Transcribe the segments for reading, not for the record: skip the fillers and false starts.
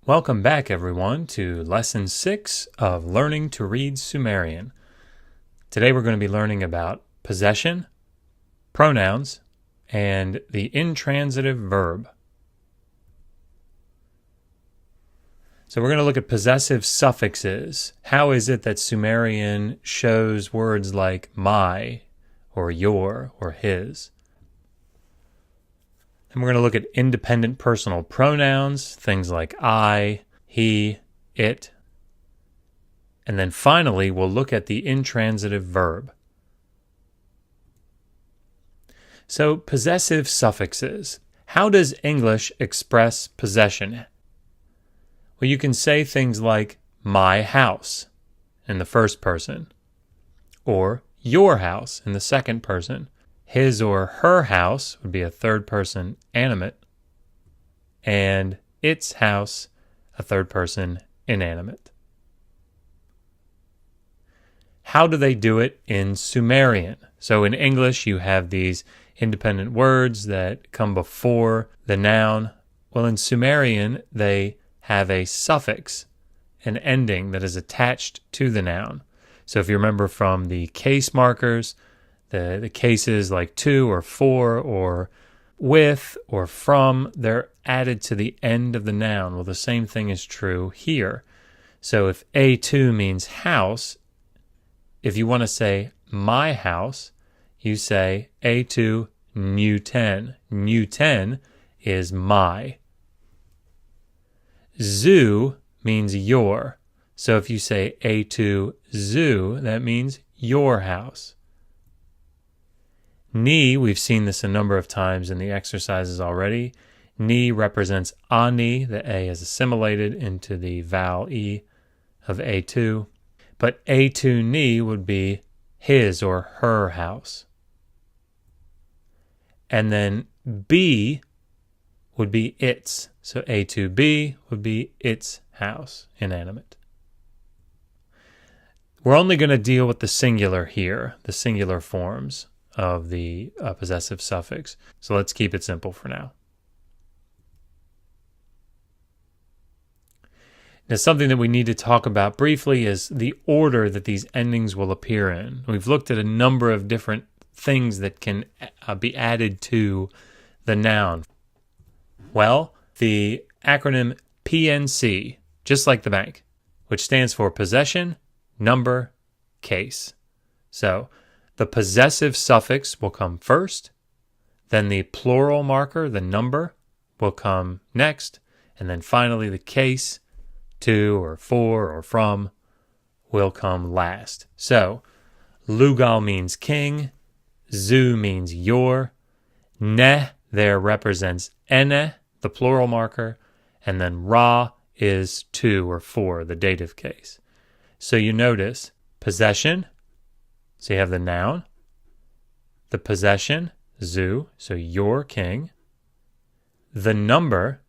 Welcome back, everyone, to Lesson 6 of Learning to Read Sumerian. Today we're going to be learning about possession, pronouns, and the intransitive verb. So we're going to look at possessive suffixes. How is it that Sumerian shows words like my, or your, or his? And we're going to look at independent personal pronouns, things like I, he, it. And then finally, we'll look at the intransitive verb. So, possessive suffixes. How does English express possession? Well, you can say things like my house in the first person, or your house in the second person. His or her house would be a third person animate, and its house, a third person inanimate. How do they do it in Sumerian? So in English, you have these independent words that come before the noun. Well, in Sumerian, they have a suffix, an ending that is attached to the noun. So if you remember from the case markers, the cases like to or for or with or from, they're added to the end of the noun. Well, the same thing is true here. So if A2 means house, if you want to say my house, you say A2 🀭10. 🀭10 is my. Zoo means your. So if you say A2 zoo, that means your house. Ni, we've seen this a number of times in the exercises already. Ni represents ani, the A is assimilated into the vowel E of A2. But A2 ni would be his or her house. And then B would be its. So A2B would be its house, inanimate. We're only going to deal with the singular here, the singular forms of the possessive suffix. So let's keep it simple for now. Now, something that we need to talk about briefly is the order that these endings will appear in. We've looked at a number of different things that can be added to the noun. Well, the acronym PNC, just like the bank, which stands for possession, number, case. So the possessive suffix will come first, then the plural marker, the number, will come next, and then finally the case, to or for or from, will come last. So, Lugal means king, Zu means your, Ne there represents Ene, the plural marker, and then Ra is to or for, the dative case. So you notice possession, so you have the noun, the possession, Zu, so your king, the number,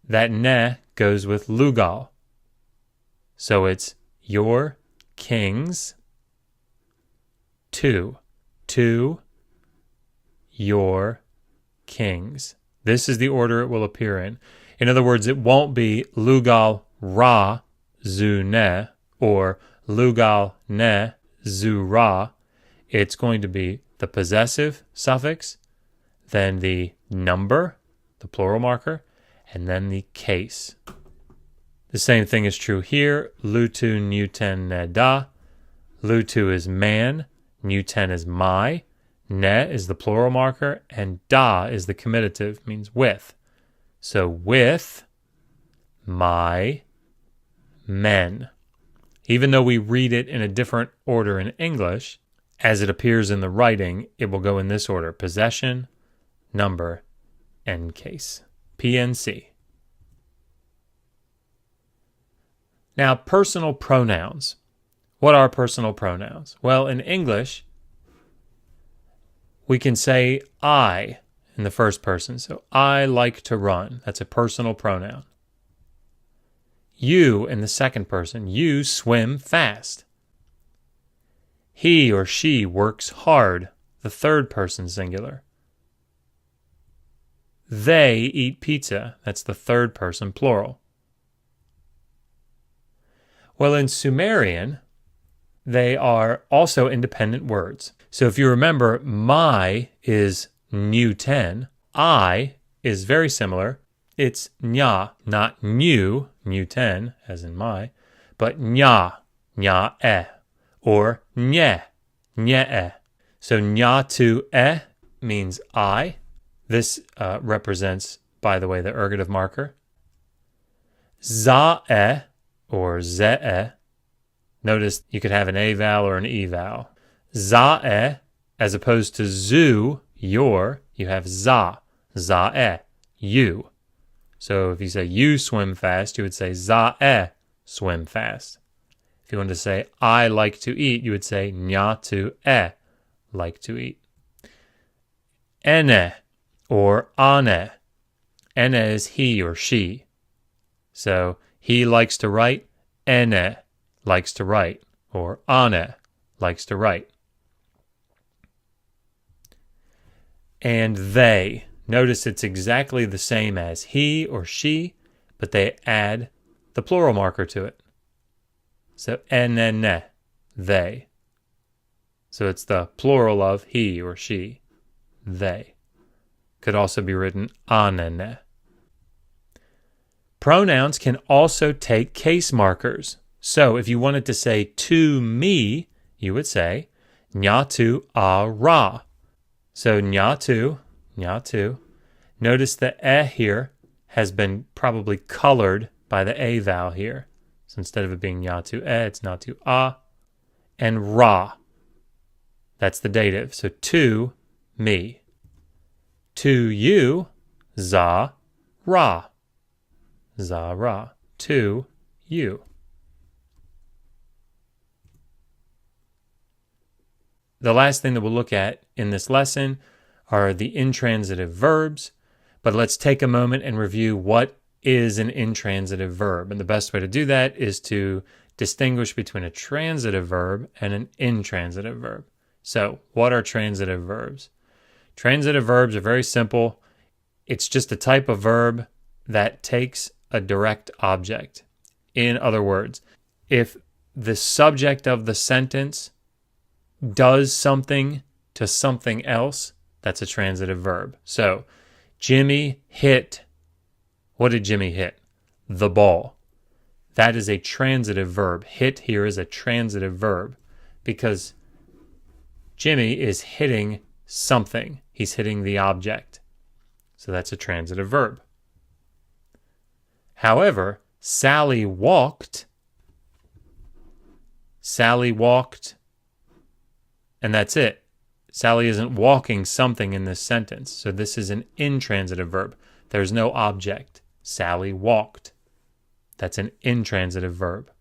that Ne goes with Lugal. So it's your kings, to your kings. This is the order it will appear in. In other words, it won't be Lugal Ra Zu Ne or Lugal Ne Zu Ra. It's going to be the possessive suffix, then the number, the plural marker, and then the case. The same thing is true here. Lutu 🀭10 ne da. Lutu is man. 🀭10 is my. Ne is the plural marker. And da is the comitative, means with. So with my men. Even though we read it in a different order in English, as it appears in the writing, it will go in this order: possession, number, and case. PNC. Now, personal pronouns. What are personal pronouns? Well, in English, we can say I in the first person. So, I like to run. That's a personal pronoun. You in the second person. You swim fast. He or she works hard. The third person singular. They eat pizza. That's the third person plural. Well, in Sumerian, they are also independent words. So if you remember, my is 🀭10. I is very similar. It's nya, not new, 🀭10, as in my, but nya, nya-e, or nye, nye-e. So nya to e means I. This represents, by the way, the ergative marker. Za-e, or ze-e. Notice you could have an a vowel or an e vowel. Za-e, as opposed to zu, your, you have za, za-e, you. So if you say you swim fast, you would say za-e, swim fast. If you want to say I like to eat, you would say nya to e, like to eat. Ene, or ane. Ene is he or she. So he likes to write, ene likes to write, or ane likes to write. And they. Notice it's exactly the same as he or she, but they add the plural marker to it. So enene, they. So it's the plural of he or she, they. Could also be written anene. Pronouns can also take case markers. So if you wanted to say to me, you would say ņatu a ra. So ņatu. Notice the e here has been probably colored by the a vowel here. So instead of it being ņatu e, it's ņatu a. And ra. That's the dative. So to me. To you, za ra. Za ra. To you. The last thing that we'll look at in this lesson are the intransitive verbs, but let's take a moment and review what is an intransitive verb. And the best way to do that is to distinguish between a transitive verb and an intransitive verb. So, what are transitive verbs? Transitive verbs are very simple. It's just a type of verb that takes a direct object. In other words, if the subject of the sentence does something to something else, that's a transitive verb. So, Jimmy hit. What did Jimmy hit? The ball. That is a transitive verb. Hit here is a transitive verb because Jimmy is hitting something. He's hitting the object. So that's a transitive verb. However, Sally walked, and that's it. Sally isn't walking something in this sentence. So this is an intransitive verb. There's no object. Sally walked. That's an intransitive verb.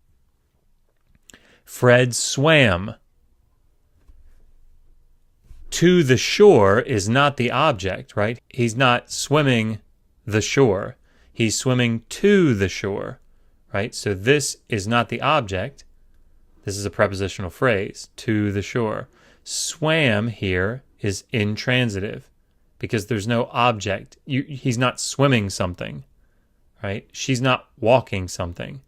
Fred swam. To the shore is not the object, right? He's not swimming the shore. He's swimming to the shore, right? So this is not the object. This is a prepositional phrase, to the shore. Swam here is intransitive because there's no object. He's not swimming something, right? She's not walking something.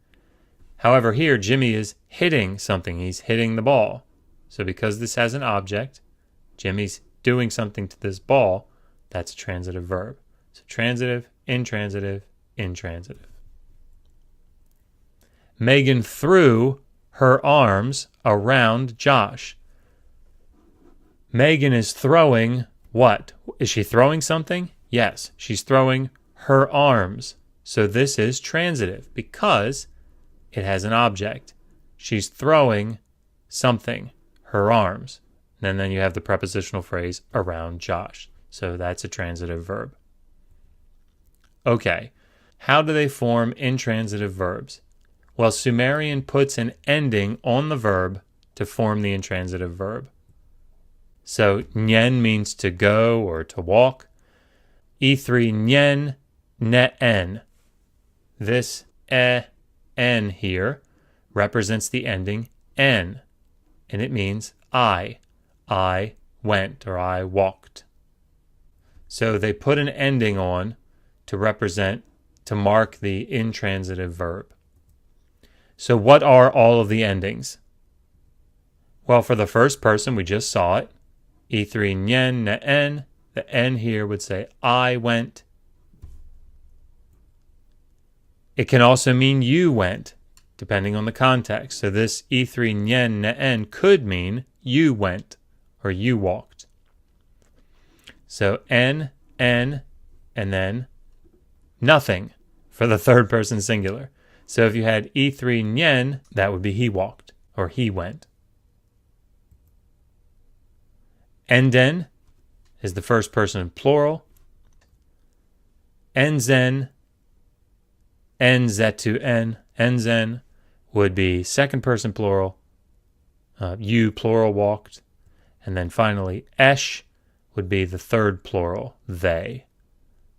However, here Jimmy is hitting something. He's hitting the ball. So because this has an object, Jimmy's doing something to this ball, that's a transitive verb. So transitive, intransitive, intransitive. Megan threw her arms around Josh. Megan is throwing what? Is she throwing something? Yes, she's throwing her arms. So this is transitive because it has an object. She's throwing something, her arms. And then you have the prepositional phrase around Josh. So that's a transitive verb. Okay, how do they form intransitive verbs? Well, Sumerian puts an ending on the verb to form the intransitive verb. So nyen means to go or to walk. E3 nyen, ne-en. This en here represents the ending en, and it means I went or I walked. So they put an ending on to mark the intransitive verb. So what are all of the endings? Well, for the first person, we just saw it. 𝑒3 nyen ne en. The N here would say I went. It can also mean you went, depending on the context. So this 𝑒3 nyen ne en could mean you went or you walked. So N, and then nothing for the third person singular. So if you had 𝑒3 nyen, that would be he walked or he went. Enden is the first person plural. Enzen, enzetu en, enzen would be second person plural. You plural walked. And then finally, esh would be the third plural, they.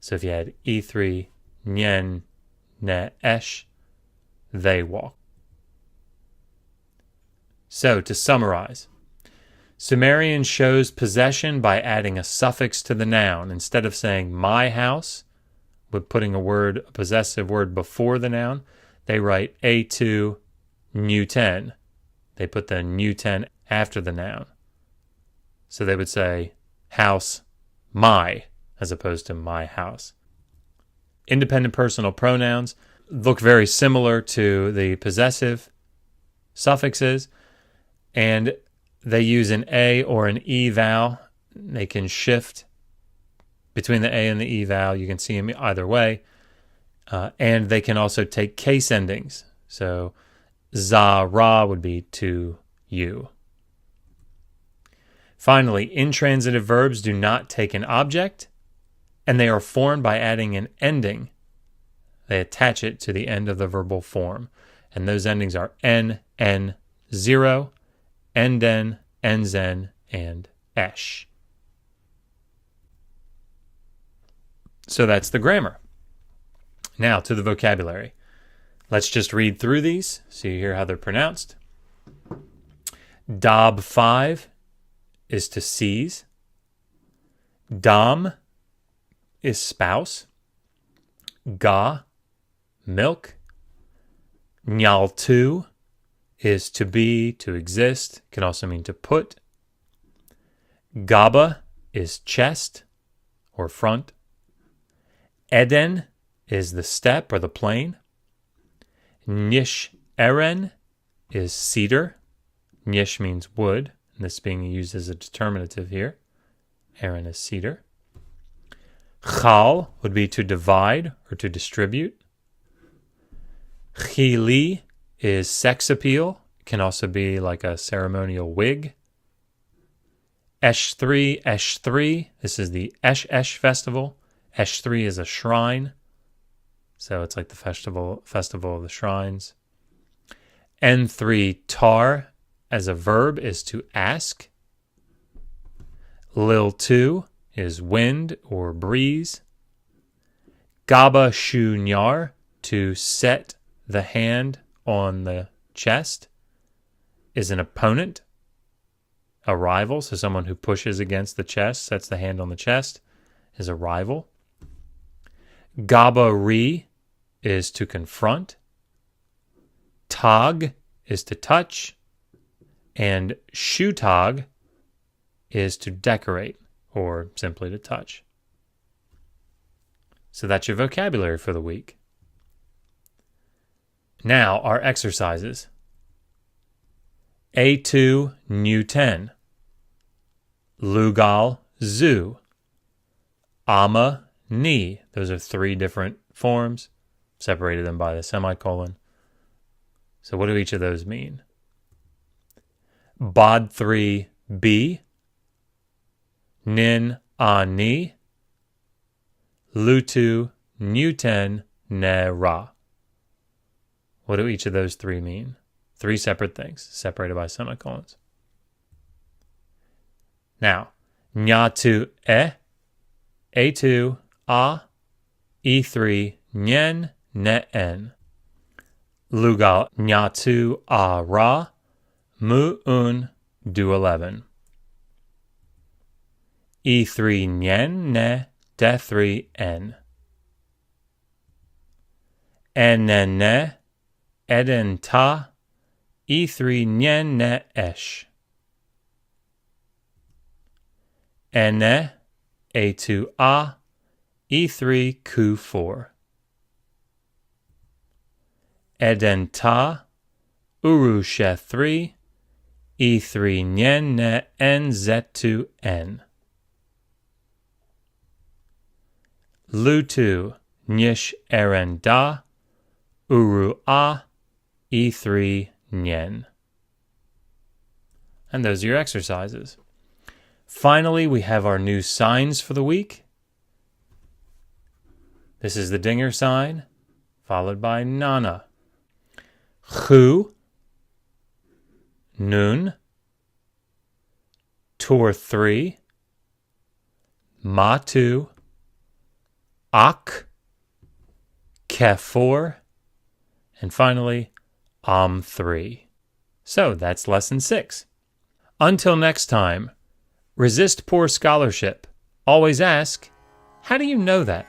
So if you had 𝑒3 nyen ne esh, they walk. So to summarize, Sumerian shows possession by adding a suffix to the noun. Instead of saying my house, with putting a possessive word before the noun, they write 𝑎2 newten. They put the newten after the noun. So they would say house, my, as opposed to my house. Independent personal pronouns look very similar to the possessive suffixes, and they use an A or an E vowel. They can shift between the A and the E vowel. You can see them either way. And they can also take case endings. So za, ra would be to you. Finally, intransitive verbs do not take an object, and they are formed by adding an ending. They attach it to the end of the verbal form. And those endings are n, 0, enden, enzen, and esh. So that's the grammar. Now to the vocabulary. Let's just read through these so you hear how they're pronounced. Dab 5 is to seize. Dam is spouse. Ga, milk. Nyal 2 is to be, to exist. Can also mean to put. Gaba is chest or front. Eden is the step or the plane. Nish eren is cedar. Nish means wood, and this being used as a determinative here. Eren is cedar. Chal would be to divide or to distribute. Chili is sex appeal. It can also be like a ceremonial wig. Eshthri. This is the Esh festival. Eshthri is a shrine. So it's like the festival of the shrines. N3 tar as a verb is to ask. Lil 2 is wind or breeze. Gaba shu nyar, to set the hand on the chest, is an opponent, a rival. So someone who pushes against the chest, sets the hand on the chest, is a rival. Gaba ri is to confront. Tag is to touch. And shutag is to decorate or simply to touch. So that's your vocabulary for the week. Now, our exercises. A2 new 10. Lugal zu. Ama ni. Those are 3 different forms. Separated them by the semicolon. So what do each of those mean? Bod 3 B. Nin ani. Lutu newten ne ra. What do each of those 3 mean? 3 separate things, separated by semicolons. Now, nyatu A2 a, E3 nyen ne en. Lugal nyatu a ra, mu un du 11. E3 nyen ne de 3 n. Enene eden ta e3 nyen ne esh. Ene a2 a e3 q4. Eden ta urushe 3 e3 nyen ne n z2 n. Lutu nish eren da uru a e3 nyen. And those are your exercises. Finally, we have our new signs for the week. This is the dinger sign, followed by nana. Hu, nun, tor 3, ma 2, ak, ke 4, and finally, am 3. So that's lesson 6. Until next time, resist poor scholarship. Always ask, how do you know that?